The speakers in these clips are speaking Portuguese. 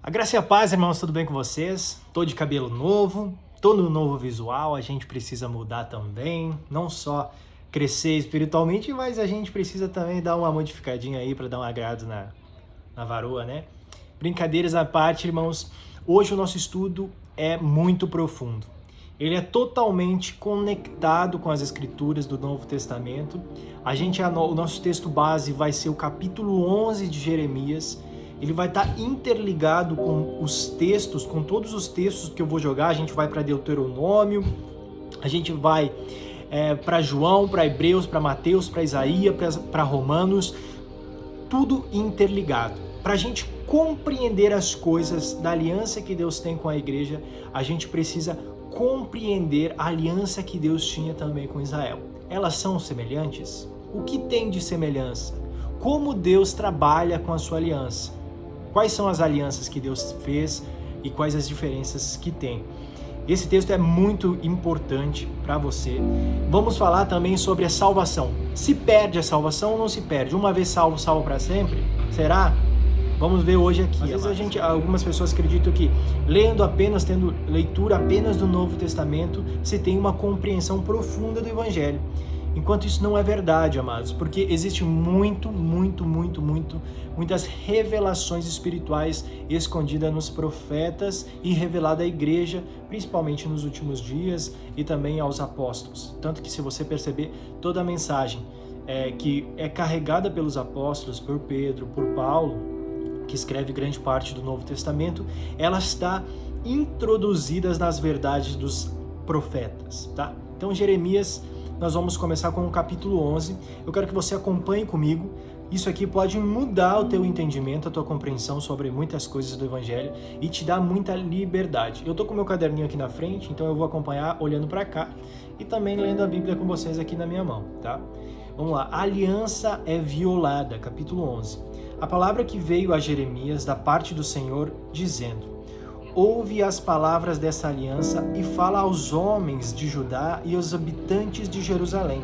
A graça e a paz, irmãos, tudo bem com vocês? Tô de cabelo novo, tô no novo visual, a gente precisa mudar também, não só crescer espiritualmente, mas a gente precisa também dar uma modificadinha aí para dar um agrado na varoa, né? Brincadeiras à parte, irmãos, hoje o nosso estudo é muito profundo. Ele é totalmente conectado com as escrituras do Novo Testamento. O nosso texto base vai ser o capítulo 11 de Jeremias. Ele vai estar interligado com os textos, com todos os textos que eu vou jogar. A gente vai para Deuteronômio, a gente vai para João, para Hebreus, para Mateus, para Isaías, para Romanos, tudo interligado. Para a gente compreender as coisas da aliança que Deus tem com a igreja, a gente precisa compreender a aliança que Deus tinha também com Israel. Elas são semelhantes? O que tem de semelhança? Como Deus trabalha com a sua aliança? Quais são as alianças que Deus fez e quais as diferenças que tem? Esse texto é muito importante para você. Vamos falar também sobre a salvação. Se perde a salvação ou não se perde? Uma vez salvo, salvo para sempre? Será? Vamos ver hoje aqui. Às vezes algumas pessoas acreditam que tendo leitura apenas do Novo Testamento, se tem uma compreensão profunda do Evangelho. Enquanto isso não é verdade, amados, porque existe muitas revelações espirituais escondidas nos profetas e revelada à igreja, principalmente nos últimos dias e também aos apóstolos. Tanto que se você perceber toda a mensagem que é carregada pelos apóstolos, por Pedro, por Paulo, que escreve grande parte do Novo Testamento, ela está introduzida nas verdades dos profetas, tá? Então, Jeremias, nós vamos começar com o capítulo 11. Eu quero que você acompanhe comigo. Isso aqui pode mudar o teu entendimento, a tua compreensão sobre muitas coisas do Evangelho e te dar muita liberdade. Eu tô com meu caderninho aqui na frente, então eu vou acompanhar olhando para cá e também lendo a Bíblia com vocês aqui na minha mão, tá? Vamos lá. A aliança é violada, capítulo 11. A palavra que veio a Jeremias da parte do Senhor, dizendo: ouve as palavras dessa aliança e fala aos homens de Judá e aos habitantes de Jerusalém.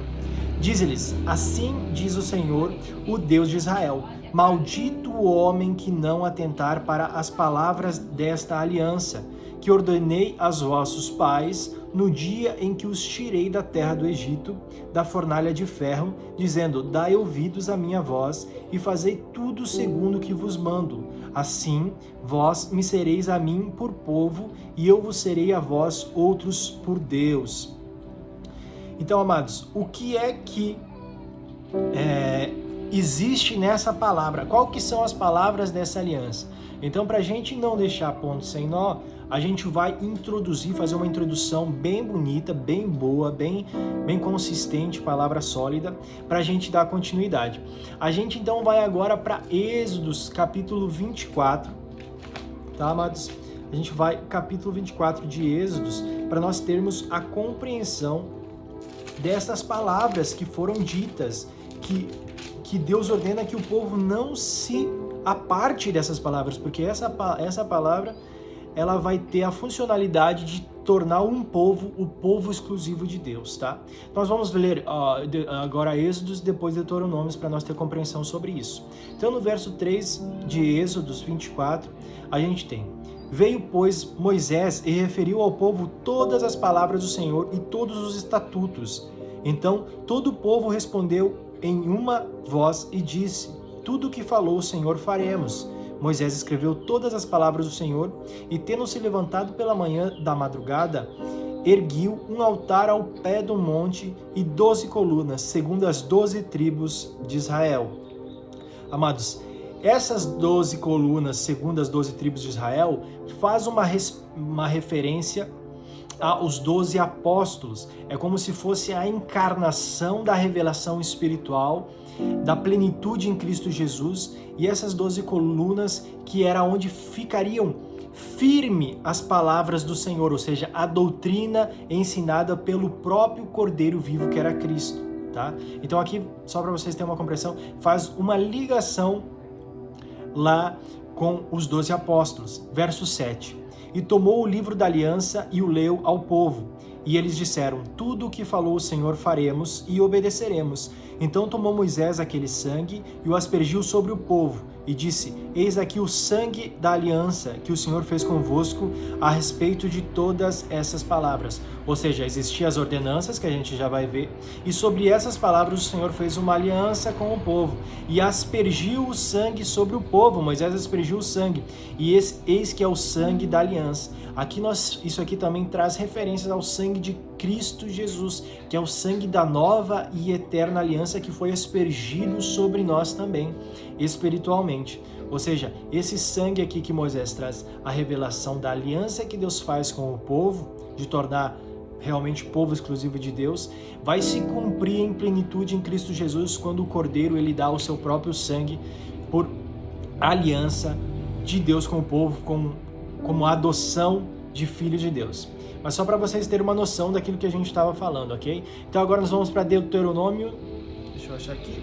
Dize-lhes: assim diz o Senhor, o Deus de Israel: maldito o homem que não atentar para as palavras desta aliança, que ordenei aos vossos pais no dia em que os tirei da terra do Egito, da fornalha de ferro, dizendo: dai ouvidos à minha voz e fazei tudo segundo o que vos mando. Assim, vós me sereis a mim por povo, e eu vos serei a vós outros por Deus. Então, amados, o que é que existe nessa palavra? Qual que são as palavras dessa aliança? Então, para a gente não deixar ponto sem nó, a gente vai fazer uma introdução bem bonita, bem boa, bem consistente, palavra sólida, para a gente dar continuidade. A gente então vai agora para Êxodos, capítulo 24, tá, amados? A gente vai capítulo 24 de Êxodos, para nós termos a compreensão dessas palavras que foram ditas, que Deus ordena que o povo não se aparte dessas palavras, porque essa palavra ela vai ter a funcionalidade de tornar o povo exclusivo de Deus, tá? Nós vamos ler agora Êxodos e depois Deuteronômios para nós ter compreensão sobre isso. Então, no verso 3 de Êxodos 24, a gente tem: veio, pois, Moisés e referiu ao povo todas as palavras do Senhor e todos os estatutos. Então, todo o povo respondeu em uma voz e disse: tudo o que falou o Senhor faremos. Moisés escreveu todas as palavras do Senhor e, tendo se levantado pela manhã da madrugada, erguiu um altar ao pé do monte e 12 colunas, segundo as 12 tribos de Israel. Amados, essas 12 colunas, segundo as 12 tribos de Israel, faz uma referência aos 12 apóstolos. É como se fosse a encarnação da revelação espiritual, da plenitude em Cristo Jesus, e essas 12 colunas que era onde ficariam firme as palavras do Senhor, ou seja, a doutrina ensinada pelo próprio Cordeiro vivo que era Cristo, tá? Então aqui, só para vocês terem uma compreensão, faz uma ligação lá com os 12 apóstolos. Verso 7. E tomou o livro da aliança e o leu ao povo. E eles disseram: tudo o que falou o Senhor faremos e obedeceremos. Então tomou Moisés aquele sangue e o aspergiu sobre o povo e disse: eis aqui o sangue da aliança que o Senhor fez convosco a respeito de todas essas palavras. Ou seja, existiam as ordenanças, que a gente já vai ver, e sobre essas palavras o Senhor fez uma aliança com o povo e aspergiu o sangue sobre o povo. Moisés aspergiu o sangue, e eis que é o sangue da aliança. Isso aqui também traz referências ao sangue de Cristo Jesus, que é o sangue da nova e eterna aliança que foi aspergido sobre nós também, espiritualmente. Ou seja, esse sangue aqui que Moisés traz, a revelação da aliança que Deus faz com o povo, de tornar realmente povo exclusivo de Deus, vai se cumprir em plenitude em Cristo Jesus, quando o Cordeiro ele dá o seu próprio sangue por aliança de Deus com o povo, como adoção de filho de Deus. Mas só para vocês terem uma noção daquilo que a gente estava falando, ok? Então agora nós vamos para Deuteronômio, deixa eu achar aqui,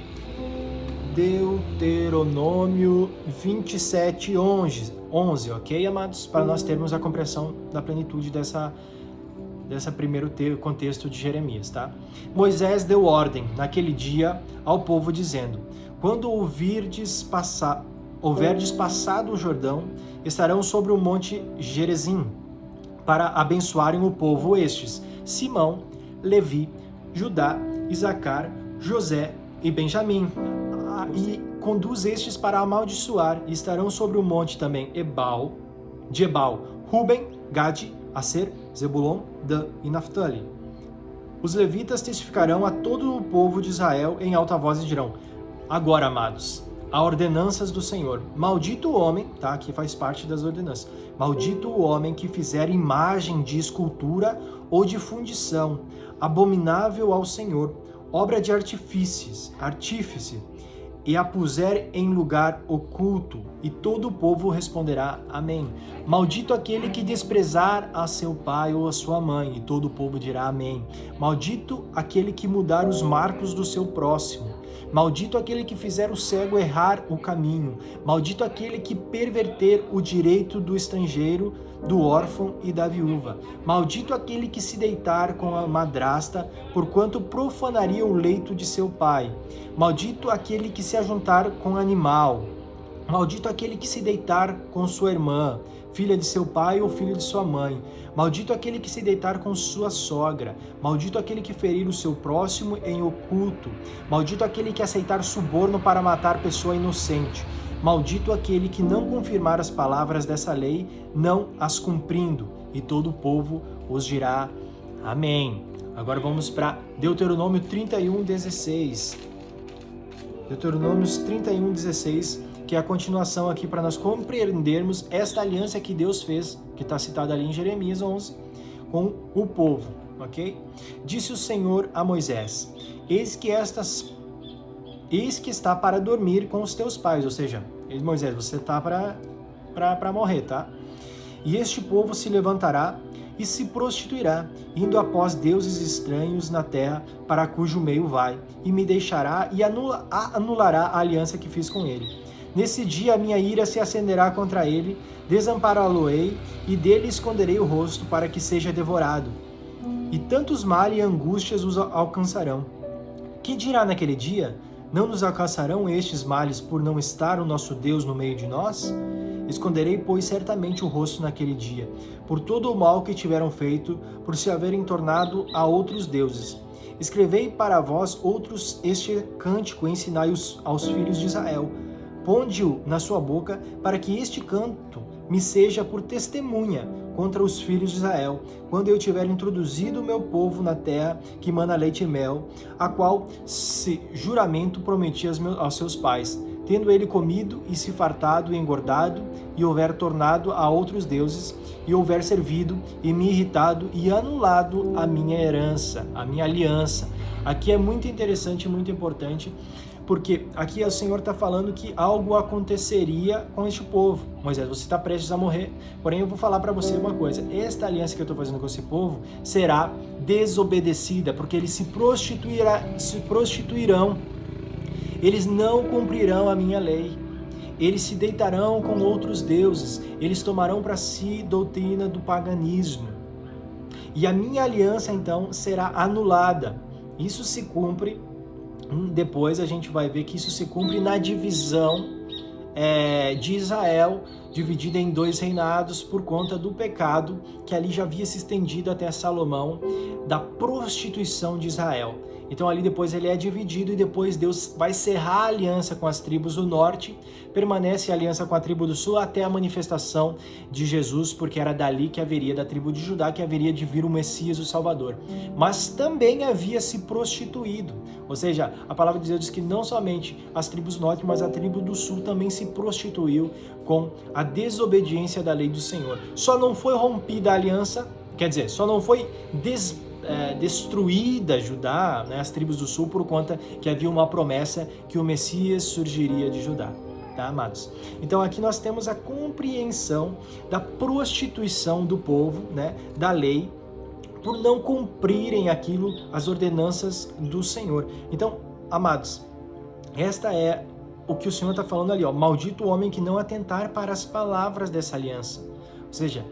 Deuteronômio 27, 11, ok, amados? Para nós termos a compreensão da plenitude dessa primeiro contexto de Jeremias, tá? Moisés deu ordem naquele dia ao povo dizendo: quando houverdes passado o Jordão, estarão sobre o monte Gerizim, para abençoarem o povo estes: Simão, Levi, Judá, Isacar, José e Benjamim. E conduz estes para amaldiçoar, e estarão sobre o monte também de Ebal, Ruben, Gade, Aser, Zebulon, Dan e Naftali. Os levitas testificarão a todo o povo de Israel em alta voz e dirão: agora, amados, há ordenanças do Senhor. Maldito o homem, tá? Aqui faz parte das ordenanças. Maldito o homem que fizer imagem de escultura ou de fundição, abominável ao Senhor, obra de artífice, e a puser em lugar oculto, e todo o povo responderá amém. Maldito aquele que desprezar a seu pai ou a sua mãe, e todo o povo dirá amém. Maldito aquele que mudar os marcos do seu próximo. Maldito aquele que fizer o cego errar o caminho. Maldito aquele que perverter o direito do estrangeiro, do órfão e da viúva. Maldito aquele que se deitar com a madrasta, porquanto profanaria o leito de seu pai. Maldito aquele que se ajuntar com animal. Maldito aquele que se deitar com sua irmã, filha de seu pai ou filho de sua mãe. Maldito aquele que se deitar com sua sogra. Maldito aquele que ferir o seu próximo em oculto. Maldito aquele que aceitar suborno para matar pessoa inocente. Maldito aquele que não confirmar as palavras dessa lei, não as cumprindo. E todo o povo os dirá amém. Agora vamos para Deuteronômio 31:16. Deuteronômios 31:16, que é a continuação aqui para nós compreendermos esta aliança que Deus fez, que está citada ali em Jeremias 11, com o povo, ok? Disse o Senhor a Moisés: eis que está para dormir com os teus pais, ou seja, Moisés, você está para morrer, tá? E este povo se levantará e se prostituirá, indo após deuses estranhos na terra, para cujo meio vai, e me deixará e anulará a aliança que fiz com ele. Nesse dia a minha ira se acenderá contra ele, desampará-lo-ei e dele esconderei o rosto para que seja devorado. E tantos males e angústias os alcançarão. Que dirá naquele dia? Não nos alcançarão estes males por não estar o nosso Deus no meio de nós? Esconderei, pois, certamente o rosto naquele dia, por todo o mal que tiveram feito, por se haverem tornado a outros deuses. Escrevei para vós outros este cântico, ensinai aos filhos de Israel. Ponde-o na sua boca, para que este canto me seja por testemunha contra os filhos de Israel, quando eu tiver introduzido o meu povo na terra que mana leite e mel, a qual juramento prometi aos seus pais, tendo ele comido e se fartado e engordado, e houver tornado a outros deuses, e houver servido e me irritado e anulado a minha herança, a minha aliança. Aqui é muito interessante e muito importante, porque aqui o Senhor está falando que algo aconteceria com este povo. Moisés, você está prestes a morrer, porém eu vou falar para você uma coisa: esta aliança que eu estou fazendo com esse povo será desobedecida, porque eles se prostituirão, eles não cumprirão a minha lei, eles se deitarão com outros deuses, eles tomarão para si doutrina do paganismo. e a minha aliança então será anulada. Isso se cumpre, depois a gente vai ver que isso se cumpre na divisão de Israel, dividida em 2 reinados por conta do pecado que ali já havia se estendido até Salomão, da prostituição de Israel. Então ali depois ele é dividido e depois Deus vai cerrar a aliança com as tribos do norte, permanece a aliança com a tribo do sul até a manifestação de Jesus, porque era dali que haveria, da tribo de Judá, que haveria de vir o Messias, o Salvador. Mas também havia se prostituído, ou seja, a palavra de Deus diz que não somente as tribos do norte, mas a tribo do sul também se prostituiu com a desobediência da lei do Senhor. Só não foi rompida a aliança, quer dizer, só não foi destruída Judá, né, as tribos do sul, por conta que havia uma promessa que o Messias surgiria de Judá, tá, amados? Então aqui nós temos a compreensão da prostituição do povo, né, da lei, por não cumprirem aquilo, as ordenanças do Senhor. Então, amados, esta é o que o Senhor está falando ali, ó, maldito o homem que não atentar para as palavras dessa aliança. Ou seja,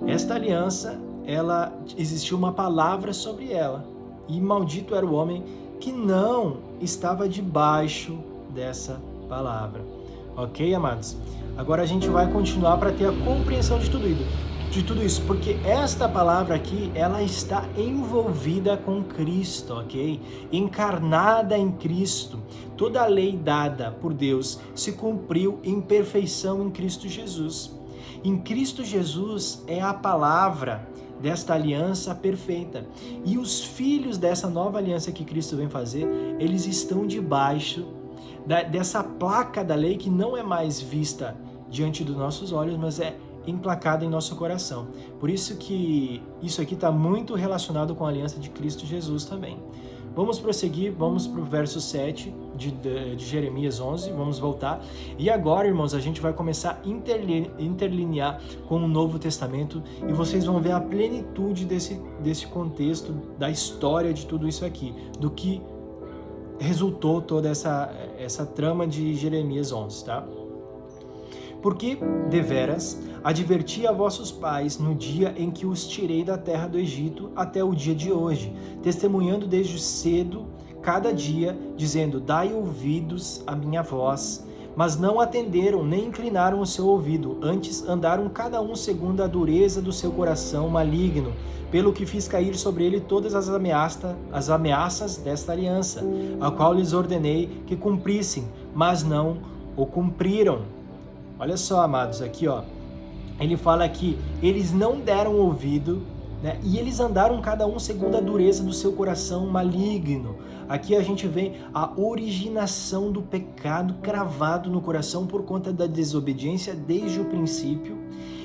esta aliança, ela existiu uma palavra sobre ela, e maldito era o homem que não estava debaixo dessa palavra. Ok, amados? Agora a gente vai continuar para ter a compreensão de tudo isso, porque esta palavra aqui, ela está envolvida com Cristo, ok? Encarnada em Cristo. Toda a lei dada por Deus se cumpriu em perfeição em Cristo Jesus. Em Cristo Jesus é a palavra desta aliança perfeita. E os filhos dessa nova aliança que Cristo vem fazer, eles estão debaixo dessa placa da lei que não é mais vista diante dos nossos olhos, mas é emplacada em nosso coração. Por isso que isso aqui está muito relacionado com a aliança de Cristo Jesus também. Vamos prosseguir, vamos para o verso 7 de Jeremias 11, vamos voltar. E agora, irmãos, a gente vai começar a interlinear com o Novo Testamento e vocês vão ver a plenitude desse contexto, da história de tudo isso aqui, do que resultou toda essa trama de Jeremias 11, tá? Porque, deveras, adverti a vossos pais no dia em que os tirei da terra do Egito até o dia de hoje, testemunhando desde cedo, cada dia, dizendo, dai ouvidos à minha voz. Mas não atenderam, nem inclinaram o seu ouvido, antes andaram cada um segundo a dureza do seu coração maligno, pelo que fiz cair sobre ele todas as ameaças desta aliança, a qual lhes ordenei que cumprissem, mas não o cumpriram. Olha só, amados, aqui ó, ele fala que eles não deram ouvido, né? E eles andaram cada um segundo a dureza do seu coração maligno. Aqui a gente vê a originação do pecado cravado no coração por conta da desobediência desde o princípio.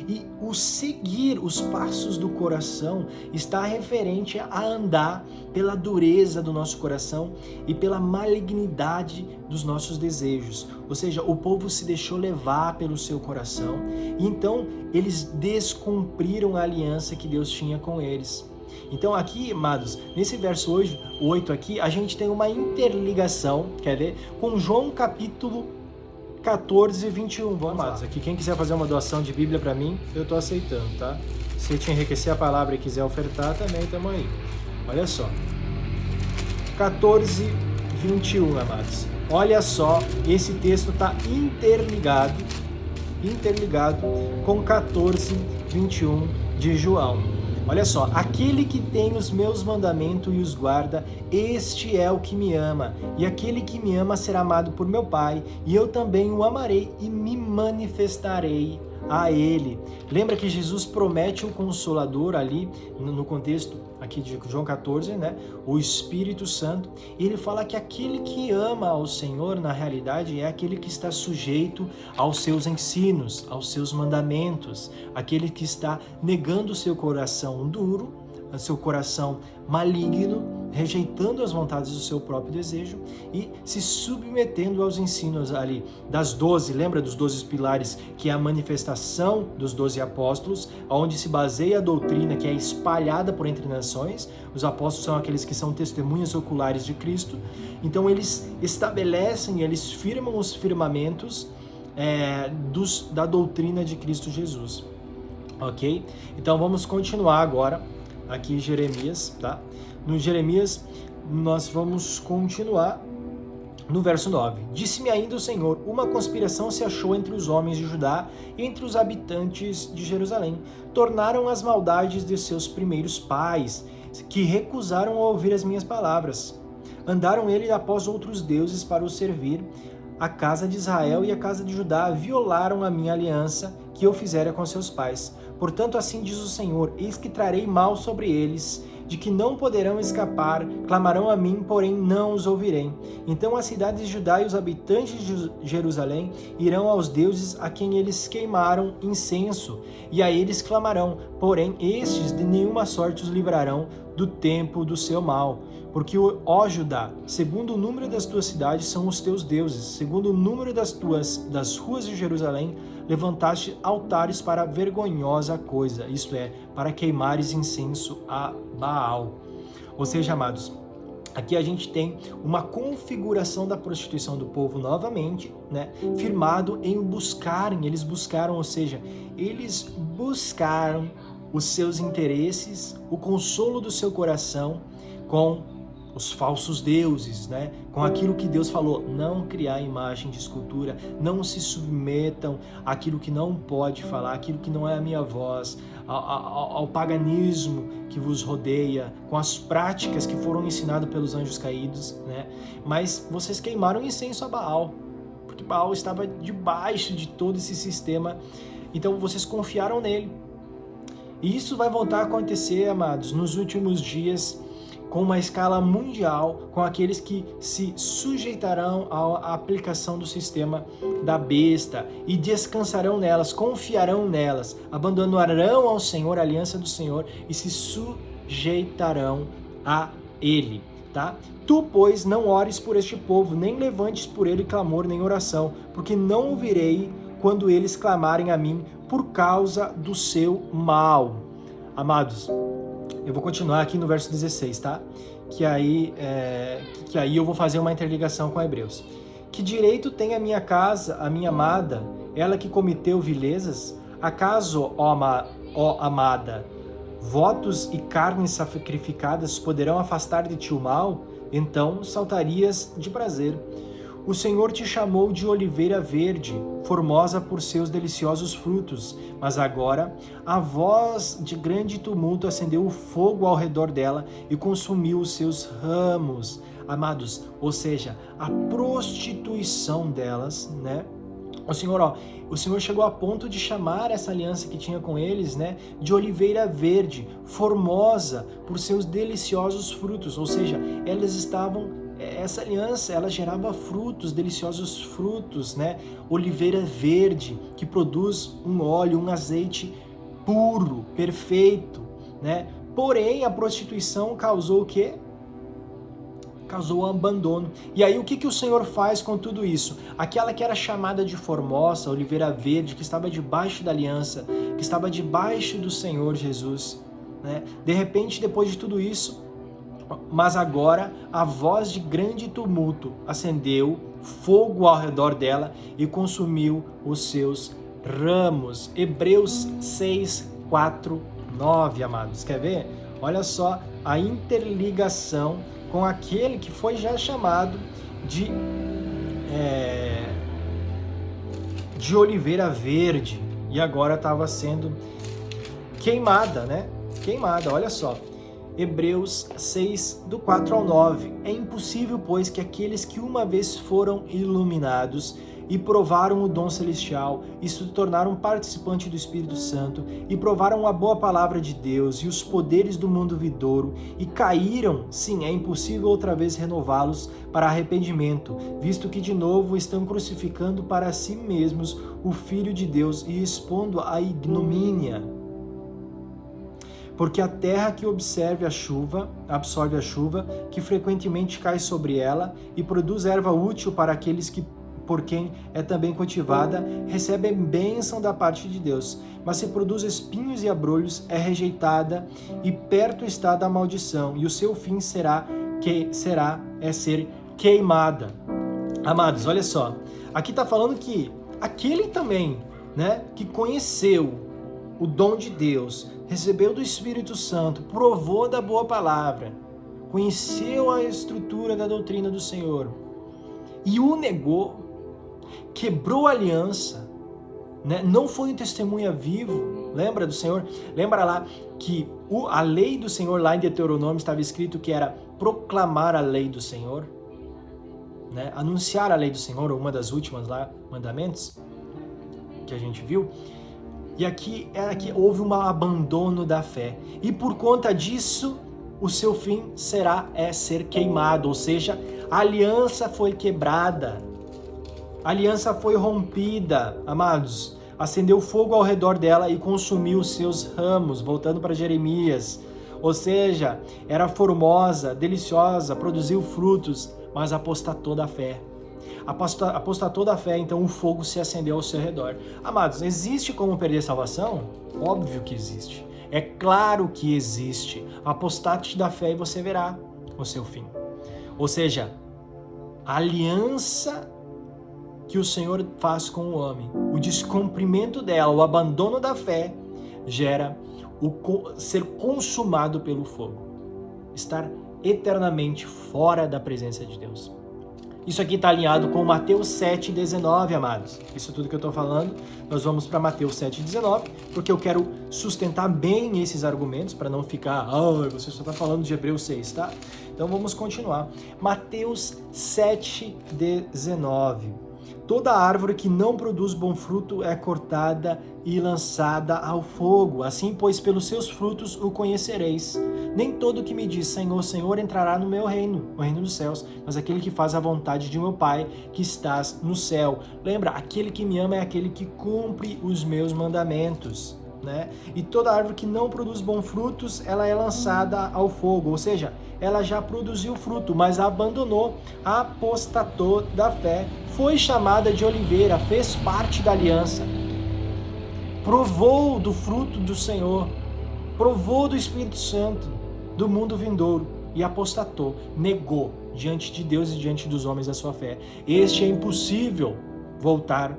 E o seguir os passos do coração está referente a andar pela dureza do nosso coração e pela malignidade dos nossos desejos. Ou seja, o povo se deixou levar pelo seu coração e então eles descumpriram a aliança que Deus tinha com eles. Então aqui, amados, nesse verso 8 aqui, a gente tem uma interligação, quer ver? Com João capítulo 14 e 21. Vamos lá. Aqui, quem quiser fazer uma doação de Bíblia para mim, eu tô aceitando, tá? Se te enriquecer a palavra e quiser ofertar, também estamos aí. Olha só. 14, 21, amados. Olha só, esse texto está interligado com 14, 21 de João. Olha só, aquele que tem os meus mandamentos e os guarda, este é o que me ama. E aquele que me ama será amado por meu Pai, e eu também o amarei e me manifestarei a ele. Lembra que Jesus promete o Consolador ali, no contexto aqui de João 14, né? O Espírito Santo. E ele fala que aquele que ama ao Senhor, na realidade, é aquele que está sujeito aos seus ensinos, aos seus mandamentos. Aquele que está negando o seu coração duro, o seu coração maligno, rejeitando as vontades do seu próprio desejo e se submetendo aos ensinos ali das 12, lembra dos 12 pilares, que é a manifestação dos 12 apóstolos, onde se baseia a doutrina que é espalhada por entre nações. Os apóstolos são aqueles que são testemunhas oculares de Cristo, então eles estabelecem, eles firmam os firmamentos da doutrina de Cristo Jesus, ok? Então vamos continuar agora aqui Jeremias, tá? No Jeremias, nós vamos continuar no verso 9. Disse-me ainda o Senhor, uma conspiração se achou entre os homens de Judá e entre os habitantes de Jerusalém. Tornaram as maldades de seus primeiros pais, que recusaram a ouvir as minhas palavras. Andaram ele após outros deuses para os servir. A casa de Israel e a casa de Judá violaram a minha aliança que eu fizera com seus pais. Portanto, assim diz o Senhor, eis que trarei mal sobre eles, de que não poderão escapar, clamarão a mim, porém não os ouvirei. Então as cidades de Judá e os habitantes de Jerusalém irão aos deuses a quem eles queimaram incenso, e a eles clamarão, porém estes de nenhuma sorte os livrarão do tempo do seu mal. Porque, ó Judá, segundo o número das tuas cidades são os teus deuses, segundo o número das ruas de Jerusalém, levantaste altares para vergonhosa coisa, isto é, para queimares incenso a Baal. Ou seja, amados, aqui a gente tem uma configuração da prostituição do povo novamente, né? Firmado em buscarem, eles buscaram, ou seja, eles buscaram os seus interesses, o consolo do seu coração com os falsos deuses, né? Com aquilo que Deus falou, não criar imagem de escultura, não se submetam àquilo que não pode falar, aquilo que não é a minha voz, ao paganismo que vos rodeia, com as práticas que foram ensinadas pelos anjos caídos, né? Mas vocês queimaram incenso a Baal, porque Baal estava debaixo de todo esse sistema, então vocês confiaram nele. E isso vai voltar a acontecer, amados, nos últimos dias, com uma escala mundial, com aqueles que se sujeitarão à aplicação do sistema da besta e descansarão nelas, confiarão nelas, abandonarão ao Senhor, a aliança do Senhor e se sujeitarão a Ele, tá? Tu, pois, não ores por este povo, nem levantes por ele clamor nem oração, porque não ouvirei quando eles clamarem a mim por causa do seu mal. Amados, eu vou continuar aqui no verso 16, tá? Que aí eu vou fazer uma interligação com Hebreus. Que direito tem a minha casa, a minha amada, ela que cometeu vilezas? Acaso, ó amada, votos e carnes sacrificadas poderão afastar de ti o mal? Então saltarias de prazer. O Senhor te chamou de oliveira verde, formosa por seus deliciosos frutos, mas agora a voz de grande tumulto acendeu o fogo ao redor dela e consumiu os seus ramos. Amados, ou seja, a prostituição delas, né? O Senhor chegou a ponto de chamar essa aliança que tinha com eles, né, de oliveira verde, formosa por seus deliciosos frutos, ou seja, essa aliança, ela gerava frutos, deliciosos frutos, né? Oliveira verde, que produz um óleo, um azeite puro, perfeito, né? Porém, a prostituição causou o quê? Causou abandono. E aí, o que o Senhor faz com tudo isso? Aquela que era chamada de formosa, oliveira verde, que estava debaixo da aliança, que estava debaixo do Senhor Jesus, né? De repente, depois de tudo isso, mas agora a voz de grande tumulto acendeu fogo ao redor dela e consumiu os seus ramos. Hebreus 6, 4, 9, amados. Quer ver? Olha só a interligação com aquele que foi já chamado de oliveira verde e agora estava sendo queimada, né? Queimada, olha só. Hebreus 6, do 4 ao 9. É impossível, pois, que aqueles que uma vez foram iluminados e provaram o dom celestial e se tornaram participantes do Espírito Santo e provaram a boa palavra de Deus e os poderes do mundo vindouro e caíram, sim, é impossível outra vez renová-los para arrependimento, visto que de novo estão crucificando para si mesmos o Filho de Deus e expondo a ignomínia. Porque a terra que absorve a chuva, que frequentemente cai sobre ela, e produz erva útil para aqueles que, por quem é também cultivada, recebem bênção da parte de Deus. Mas se produz espinhos e abrolhos, é rejeitada, e perto está da maldição, e o seu fim será ser queimada. Amados, olha só, aqui está falando que aquele também, né, que conheceu o dom de Deus, recebeu do Espírito Santo, provou da boa palavra, conheceu a estrutura da doutrina do Senhor e o negou, quebrou a aliança, né? Não foi um testemunha vivo, lembra do Senhor? Lembra lá que a lei do Senhor lá em Deuteronômio estava escrito que era proclamar a lei do Senhor, né? Anunciar a lei do Senhor, uma das últimas lá, mandamentos, que a gente viu. E aqui houve um abandono da fé. E por conta disso, o seu fim será ser queimado. Ou seja, a aliança foi quebrada. A aliança foi rompida, amados. Acendeu fogo ao redor dela e consumiu os seus ramos. Voltando para Jeremias. Ou seja, era formosa, deliciosa, produziu frutos, mas apostatou da fé. Apostatou da fé, então o fogo se acendeu ao seu redor. Amados, existe como perder salvação? Óbvio que existe. É claro que existe. Apostate da fé e você verá o seu fim. Ou seja, a aliança que o Senhor faz com o homem, o descumprimento dela, o abandono da fé, gera o ser consumado pelo fogo. Estar eternamente fora da presença de Deus. Isso aqui está alinhado com Mateus 7,19, amados. Isso tudo que eu estou falando, nós vamos para Mateus 7,19, porque eu quero sustentar bem esses argumentos, para não ficar, você só está falando de Hebreus 6, tá? Então vamos continuar. Mateus 7,19. Toda árvore que não produz bom fruto é cortada e lançada ao fogo. Assim, pois, pelos seus frutos o conhecereis. Nem todo que me diz Senhor, Senhor entrará no meu reino, o reino dos céus, mas aquele que faz a vontade de meu Pai que estás no céu. Lembra, aquele que me ama é aquele que cumpre os meus mandamentos, né? E toda árvore que não produz bons frutos, ela é lançada ao fogo, ou seja, ela já produziu fruto, mas abandonou, apostatou da fé, foi chamada de oliveira, fez parte da aliança, provou do fruto do Senhor, provou do Espírito Santo, do mundo vindouro e apostatou, negou diante de Deus e diante dos homens a sua fé. Este é impossível voltar,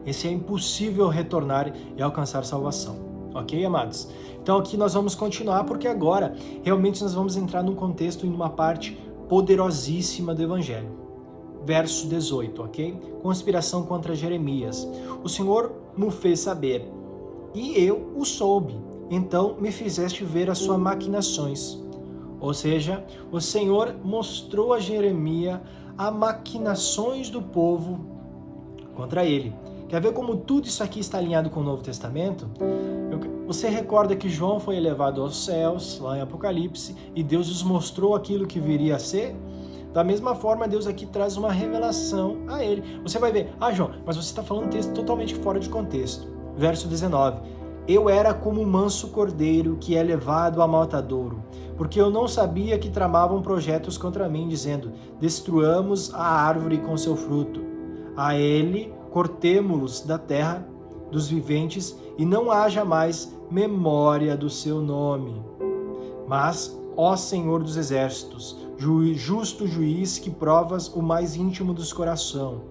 esse é impossível retornar e alcançar salvação. Ok, amados? Então aqui nós vamos continuar, porque agora realmente nós vamos entrar num contexto e numa parte poderosíssima do Evangelho. Verso 18, ok? Conspiração contra Jeremias. O Senhor me fez saber, e eu o soube. Então me fizeste ver as suas maquinações. Ou seja, o Senhor mostrou a Jeremias as maquinações do povo contra ele. Quer ver como tudo isso aqui está alinhado com o Novo Testamento? Você recorda que João foi elevado aos céus, lá em Apocalipse, e Deus nos mostrou aquilo que viria a ser? Da mesma forma, Deus aqui traz uma revelação a ele. Você vai ver, João, mas você está falando um texto totalmente fora de contexto. Verso 19. Eu era como um manso cordeiro que é levado a matadouro, porque eu não sabia que tramavam projetos contra mim, dizendo, destruamos a árvore com seu fruto. A ele cortemo-los da terra dos viventes e não haja mais memória do seu nome. Mas, ó Senhor dos exércitos, justo juiz que provas o mais íntimo do coração,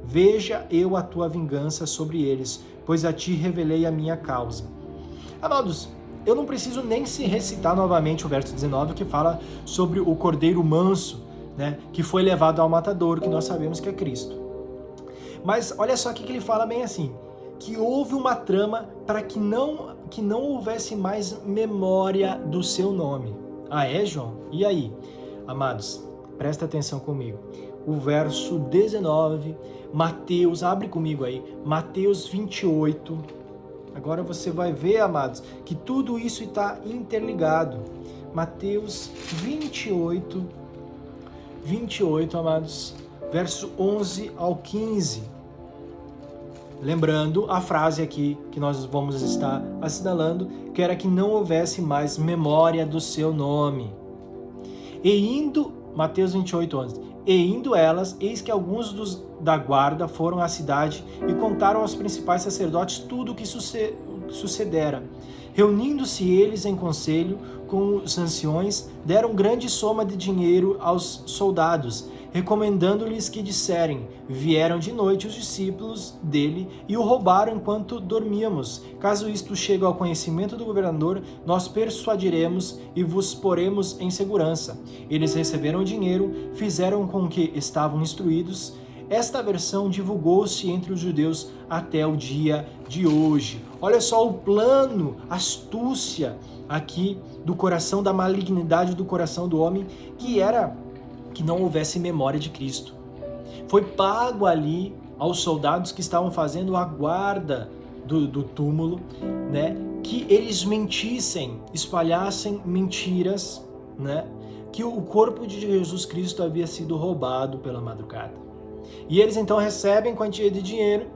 veja eu a tua vingança sobre eles, pois a ti revelei a minha causa. Amados, eu não preciso nem se recitar novamente o verso 19 que fala sobre o cordeiro manso, né, que foi levado ao matadouro, que nós sabemos que é Cristo. Mas olha só o que ele fala bem assim, que houve uma trama para que não houvesse mais memória do seu nome. É, João? E aí? Amados, presta atenção comigo. O verso 19, Mateus, abre comigo aí, Mateus 28. Agora você vai ver, amados, que tudo isso está interligado. Mateus 28, amados, verso 11 ao 15. Lembrando a frase aqui que nós vamos estar assinalando, que era que não houvesse mais memória do seu nome. Mateus 28, 11. E indo elas, eis que alguns da guarda foram à cidade e contaram aos principais sacerdotes tudo o que sucedera. Reunindo-se eles em conselho com os anciões, deram grande soma de dinheiro aos soldados recomendando-lhes que disserem: vieram de noite os discípulos dele e o roubaram enquanto dormíamos. Caso isto chegue ao conhecimento do governador, nós persuadiremos e vos poremos em segurança. Eles receberam o dinheiro, fizeram com que estavam instruídos. Esta versão divulgou-se entre os judeus até o dia de hoje. Olha só o plano, a astúcia aqui do coração, da malignidade do coração do homem, que era que não houvesse memória de Cristo. Foi pago ali aos soldados que estavam fazendo a guarda do túmulo, né, que eles mentissem, espalhassem mentiras, né, que o corpo de Jesus Cristo havia sido roubado pela madrugada. E eles então recebem quantia de dinheiro,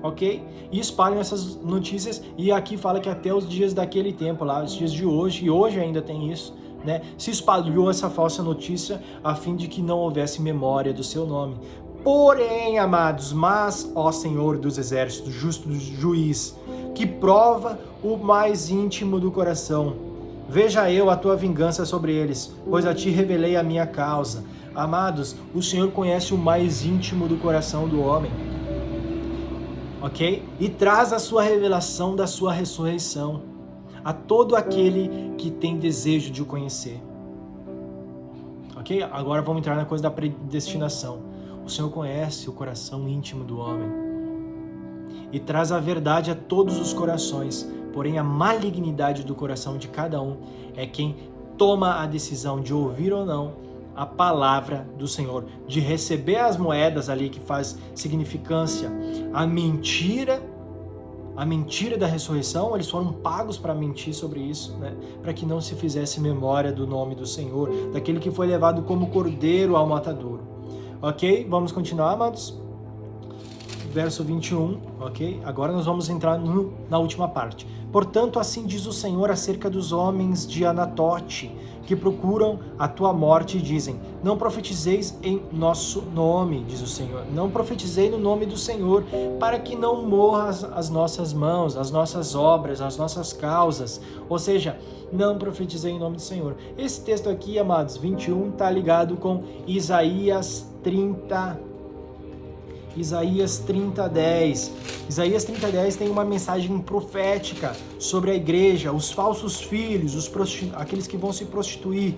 ok? E espalham essas notícias, e aqui fala que até os dias daquele tempo lá, os dias de hoje, e hoje ainda tem isso, né? Se espalhou essa falsa notícia a fim de que não houvesse memória do seu nome. Porém, amados, mas, ó Senhor dos exércitos, justo juiz, que prova o mais íntimo do coração, veja eu a tua vingança sobre eles, pois a ti revelei a minha causa. Amados, o Senhor conhece o mais íntimo do coração do homem, ok? E traz a sua revelação da sua ressurreição a todo aquele que tem desejo de o conhecer, ok? Agora vamos entrar na coisa da predestinação. O Senhor conhece o coração íntimo do homem e traz a verdade a todos os corações, porém a malignidade do coração de cada um é quem toma a decisão de ouvir ou não a palavra do Senhor, de receber as moedas ali que faz significância, a mentira da ressurreição. Eles foram pagos para mentir sobre isso, né? Para que não se fizesse memória do nome do Senhor, daquele que foi levado como cordeiro ao matadouro. Ok? Vamos continuar, amados? Verso 21, ok? Agora nós vamos entrar na última parte. Portanto, assim diz o Senhor acerca dos homens de Anatote, que procuram a tua morte e dizem: não profetizeis em nosso nome, diz o Senhor. Não profetizei no nome do Senhor, para que não morram as nossas mãos, as nossas obras, as nossas causas. Ou seja, não profetizei em nome do Senhor. Esse texto aqui, amados, 21, está ligado com Isaías 30:10. Isaías 30:10 tem uma mensagem profética sobre a igreja, os falsos filhos, aqueles que vão se prostituir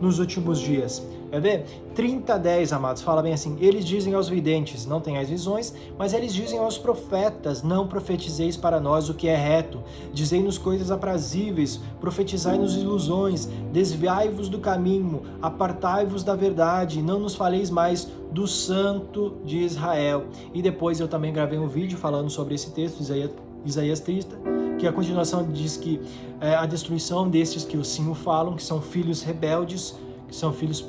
nos últimos dias. Quer ver? 30:10, amados, fala bem assim: eles dizem aos videntes: não tenhais visões, mas eles dizem aos profetas: não profetizeis para nós o que é reto, dizei-nos coisas aprazíveis, profetizai-nos ilusões, desviai-vos do caminho, apartai-vos da verdade, não nos faleis mais do Santo de Israel. E depois eu também gravei um vídeo falando sobre esse texto, Isaías 30, que a continuação diz que a destruição destes que sim o falam, que são filhos rebeldes, que são filhos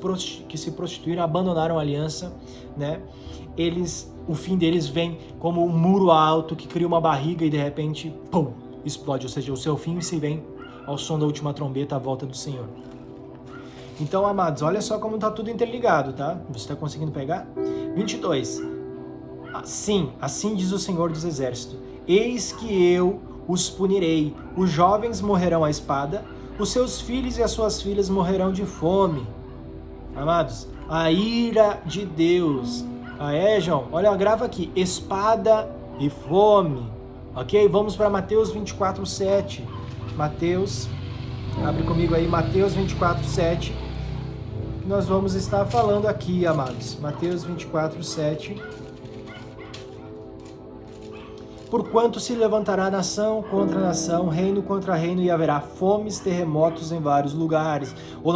que se prostituíram, abandonaram a aliança, né? O fim deles vem como um muro alto que cria uma barriga e de repente, pum, explode. Ou seja, o seu fim se vem ao som da última trombeta, à volta do Senhor. Então, amados, olha só como está tudo interligado, tá? Você está conseguindo pegar? 22. Sim, assim diz o Senhor dos Exércitos: eis que eu os punirei, os jovens morrerão à espada, os seus filhos e as suas filhas morrerão de fome. Amados, a ira de Deus. João? Olha, grava aqui: espada e fome. Ok? Vamos para Mateus 24:7. Mateus, abre comigo aí, Mateus 24:7. Nós vamos estar falando aqui, amados. Mateus 24:7. Porquanto se levantará nação contra nação, reino contra reino, e haverá fomes, terremotos em vários lugares. Ou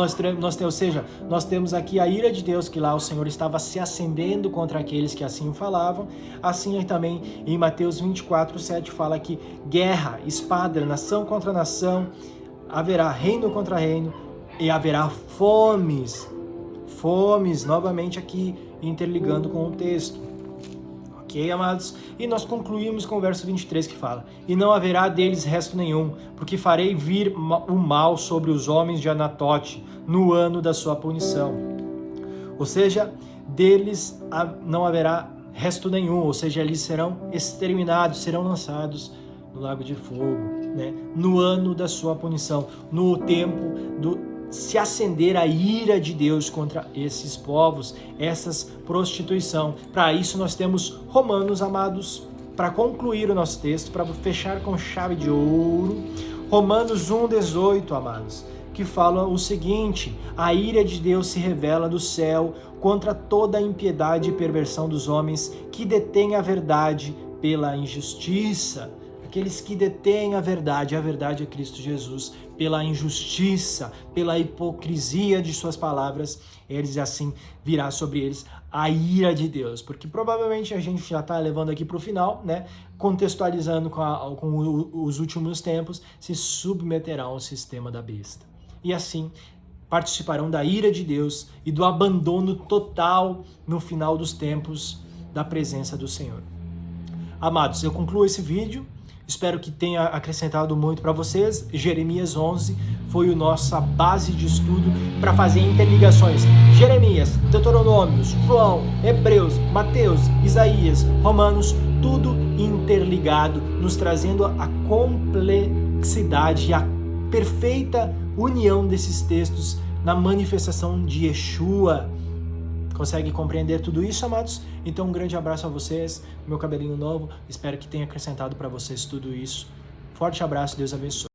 seja, nós temos aqui a ira de Deus, que lá o Senhor estava se acendendo contra aqueles que assim o falavam. Assim também em Mateus 24:7 fala que guerra, espada, nação contra nação, haverá reino contra reino, e haverá fomes. Fomes, novamente aqui interligando com o texto. Ok, amados? E nós concluímos com o verso 23 que fala: e não haverá deles resto nenhum, porque farei vir o mal sobre os homens de Anatote no ano da sua punição. Ou seja, deles não haverá resto nenhum, ou seja, eles serão exterminados, serão lançados no lago de fogo, né? No ano da sua punição, no tempo se acender a ira de Deus contra esses povos, essas prostituição. Para isso nós temos Romanos, amados, para concluir o nosso texto, para fechar com chave de ouro, Romanos 1,18, amados, que fala o seguinte: a ira de Deus se revela do céu contra toda a impiedade e perversão dos homens que detêm a verdade pela injustiça. Aqueles que detêm a verdade é Cristo Jesus, pela injustiça, pela hipocrisia de suas palavras, eles assim virá sobre eles a ira de Deus. Porque provavelmente a gente já está levando aqui para o final, né? Contextualizando com os últimos tempos, se submeterão ao sistema da besta. E assim participarão da ira de Deus e do abandono total no final dos tempos da presença do Senhor. Amados, eu concluo esse vídeo. Espero que tenha acrescentado muito para vocês. Jeremias 11 foi a nossa base de estudo para fazer interligações. Jeremias, Deuteronômios, João, Hebreus, Mateus, Isaías, Romanos, tudo interligado, nos trazendo a complexidade e a perfeita união desses textos na manifestação de Yeshua. Consegue compreender tudo isso, amados? Então, um grande abraço a vocês, meu cabelinho novo. Espero que tenha acrescentado para vocês tudo isso. Forte abraço, Deus abençoe.